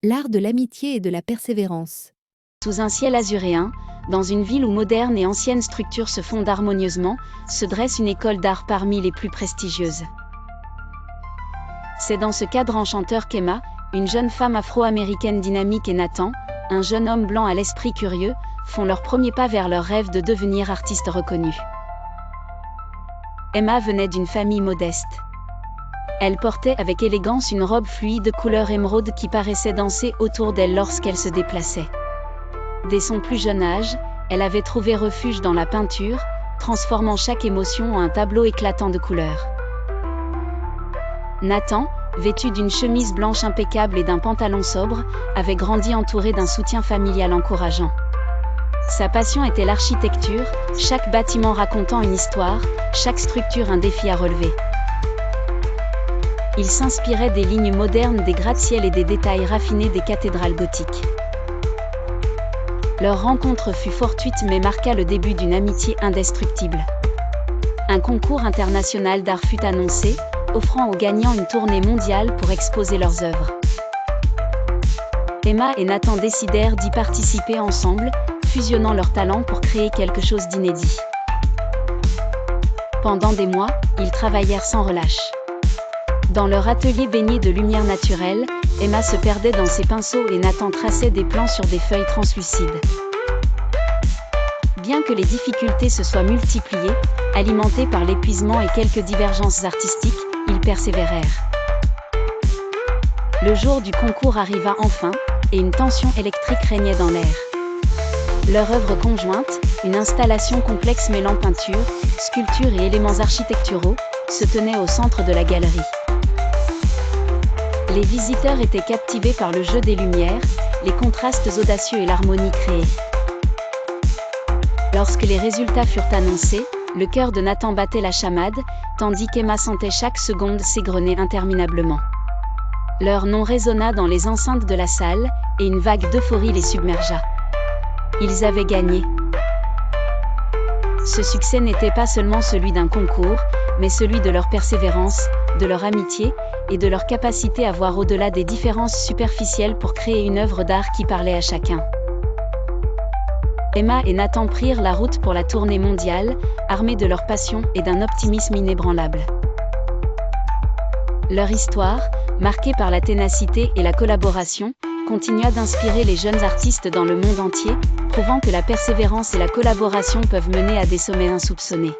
L'art de l'amitié et de la persévérance. Sous un ciel azuréen, dans une ville où modernes et anciennes structures se fondent harmonieusement, se dresse une école d'art parmi les plus prestigieuses. C'est dans ce cadre enchanteur qu'Emma, une jeune femme afro-américaine dynamique, et Nathan, un jeune homme blanc à l'esprit curieux, font leur premier pas vers leur rêve de devenir artistes reconnus. Emma venait d'une famille modeste. Elle portait avec élégance une robe fluide couleur émeraude qui paraissait danser autour d'elle lorsqu'elle se déplaçait. Dès son plus jeune âge, elle avait trouvé refuge dans la peinture, transformant chaque émotion en un tableau éclatant de couleurs. Nathan, vêtu d'une chemise blanche impeccable et d'un pantalon sobre, avait grandi entouré d'un soutien familial encourageant. Sa passion était l'architecture, chaque bâtiment racontant une histoire, chaque structure un défi à relever. Il s'inspirait des lignes modernes des gratte-ciel et des détails raffinés des cathédrales gothiques. Leur rencontre fut fortuite mais marqua le début d'une amitié indestructible. Un concours international d'art fut annoncé, offrant aux gagnants une tournée mondiale pour exposer leurs œuvres. Emma et Nathan décidèrent d'y participer ensemble, fusionnant leurs talents pour créer quelque chose d'inédit. Pendant des mois, ils travaillèrent sans relâche. Dans leur atelier baigné de lumière naturelle, Emma se perdait dans ses pinceaux et Nathan traçait des plans sur des feuilles translucides. Bien que les difficultés se soient multipliées, alimentées par l'épuisement et quelques divergences artistiques, ils persévérèrent. Le jour du concours arriva enfin, et une tension électrique régnait dans l'air. Leur œuvre conjointe, une installation complexe mêlant peinture, sculpture et éléments architecturaux, se tenait au centre de la galerie. Les visiteurs étaient captivés par le jeu des lumières, les contrastes audacieux et l'harmonie créée. Lorsque les résultats furent annoncés, le cœur de Nathan battait la chamade, tandis qu'Emma sentait chaque seconde s'égrener interminablement. Leur nom résonna dans les enceintes de la salle, et une vague d'euphorie les submergea. Ils avaient gagné. Ce succès n'était pas seulement celui d'un concours, mais celui de leur persévérance, de leur amitié, et de leur capacité à voir au-delà des différences superficielles pour créer une œuvre d'art qui parlait à chacun. Emma et Nathan prirent la route pour la tournée mondiale, armés de leur passion et d'un optimisme inébranlable. Leur histoire, marquée par la ténacité et la collaboration, continua d'inspirer les jeunes artistes dans le monde entier, prouvant que la persévérance et la collaboration peuvent mener à des sommets insoupçonnés.